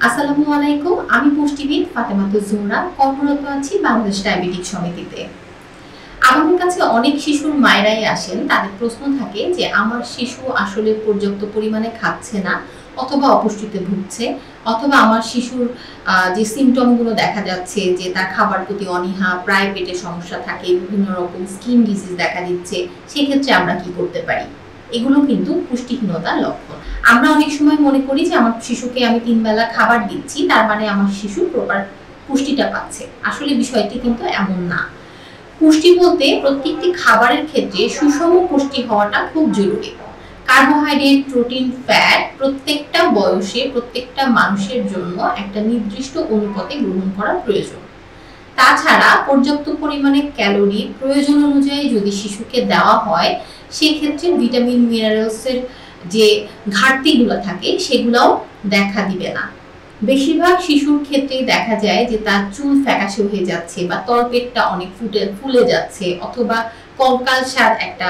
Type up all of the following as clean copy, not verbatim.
আসসালামু আলাইকুম। আমি পুষ্টিবিদ ফাতেমাতুজ জোহরা, কর্মরত আছি বাংলাদেশ ডায়াবেটিক সমিতিতে। আমাদের কাছে অনেক শিশুর মায়েরাই আসেন, তাদের প্রশ্ন থাকে যে আমার শিশু আসলে পর্যাপ্ত পরিমাণে খাচ্ছে না, অথবা অপুষ্টিতে ভুগছে, অথবা আমার শিশুর যে সিমটমগুলো দেখা যাচ্ছে যে তার খাবার প্রতি অনীহা, প্রায় পেটে সমস্যা থাকে, বিভিন্ন রকম স্কিন ডিজিজ দেখা দিচ্ছে, সেক্ষেত্রে আমরা কি করতে পারি? এগুলো কিন্তু পুষ্টিহীনতার লক্ষণ। আমরা অনেক সময় মনে করি যে আমার শিশুকে আমি 3 বেলা খাবার দিচ্ছি, তার মানে আমার শিশু প্রপার পুষ্টিটা পাচ্ছে। আসলে বিষয়টি কিন্তু এমন না। পুষ্টি বলতে প্রত্যেকটি খাবারের ক্ষেত্রে সুষম পুষ্টি হওয়াটা খুব জরুরি। কার্বোহাইড্রেট, প্রোটিন, ফ্যাট প্রত্যেকটা বয়সে প্রত্যেকটা মানুষের জন্য একটা নির্দিষ্ট অনুপাতে গ্রহণ করা প্রয়োজন। তাছাড়া পর্যাপ্ত পরিমাণে ক্যালোরি প্রয়োজন অনুযায়ী যদি শিশুকে দেওয়া হয়, সেক্ষেত্রে ভিটামিন মিনারেলসের যে ঘাটতিগুলো থাকে সেগুলোও দেখা দিবে না। বেশিরভাগ শিশুর ক্ষেত্রেই দেখা যায় যে তার চুল ফ্যাকাশে হয়ে যাচ্ছে, বা তলপেটটা অনেক ফুলে যাচ্ছে, অথবা কঙ্কালসার একটা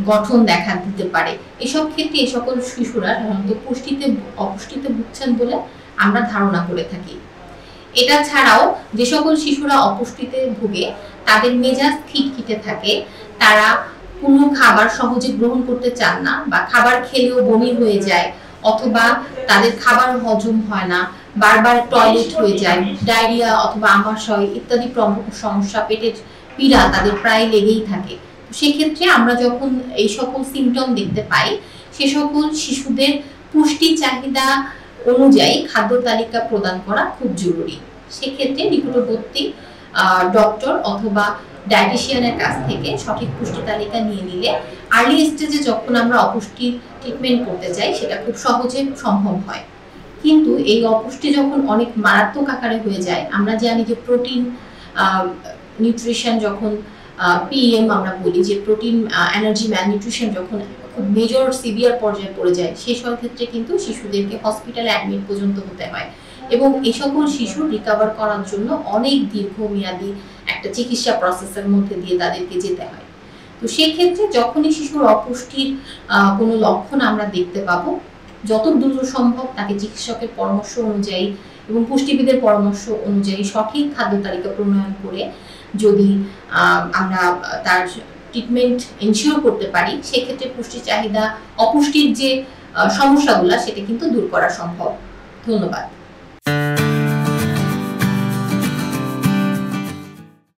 গঠন দেখা দিতে পারে। এসব ক্ষেত্রে এই সকল শিশুরা সাধারণত অপুষ্টিতে ভুগছেন বলে আমরা ধারণা করে থাকি। এটা ছাড়াও যে সকল শিশুরা অপুষ্টিতে ভুগে, তাদের মেজাজ খিটখিটে থাকে, তারা কোনো খাবার সহজে গ্রহণ করতে চান না, বা খাবার খেলেও বমি হয়ে যায়, অথবা তাদের খাবার হজম হয় না, বারবার টয়লেট হয়ে যায়, ডায়রিয়া অথবা আমাশয় ইত্যাদি প্রমুখ সমস্যা, পেটের পীড়া তাদের প্রায় লেগেই থাকে। সেক্ষেত্রে আমরা যখন এই সকল সিমটম দেখতে পাই, সে সকল শিশুদের পুষ্টি চাহিদা অনুযায়ী খাদ্য তালিকা প্রদান করা খুব জরুরি। সেক্ষেত্রে নিকটবর্তী ডক্টর অথবা ডায়েটিশিয়ানের কাছ থেকে সঠিক পুষ্টি তালিকা নিয়ে নিলে আর্লি স্টেজে যখন আমরা অপুষ্টির ট্রিটমেন্ট করতে যাই, সেটা খুব সহজে সম্ভব হয়। কিন্তু এই অপুষ্টি যখন অনেক মারাত্মক আকারে হয়ে যায়, আমরা জানি যে প্রোটিন নিউট্রিশন যখন পিএম আমরা বলি, যে প্রোটিন এনার্জি ম্যালনিউট্রিশন যখন খুব মেজর সিভিয়ার পর্যায়ে পড়ে যায়, সেই সব ক্ষেত্রে কিন্তু শিশুদেরকে হসপিটালে অ্যাডমিট পর্যন্ত হতে হয়, এবং এই সকল শিশু রিকভার করার জন্য অনেক দীর্ঘমেয়াদী একটা চিকিৎসা প্রসেসের মধ্যে দিয়ে তাদেরকে যেতে হয়। তো সেই ক্ষেত্রে যখনই শিশুর অপুষ্টির কোনো লক্ষণ আমরা দেখতে পাবো, যত দ্রুত সম্ভব তাকে চিকিৎসকের পরামর্শ অনুযায়ী এবং পুষ্টিবিদের পরামর্শ অনুযায়ী সঠিক খাদ্য তালিকা প্রণয়ন করে যদি আমরা তার ট্রিটমেন্ট এনশিওর করতে পারি, সেক্ষেত্রে পুষ্টি চাহিদা, অপুষ্টির যে সমস্যাগুলো, সেটা কিন্তু দূর করা সম্ভব। ধন্যবাদ।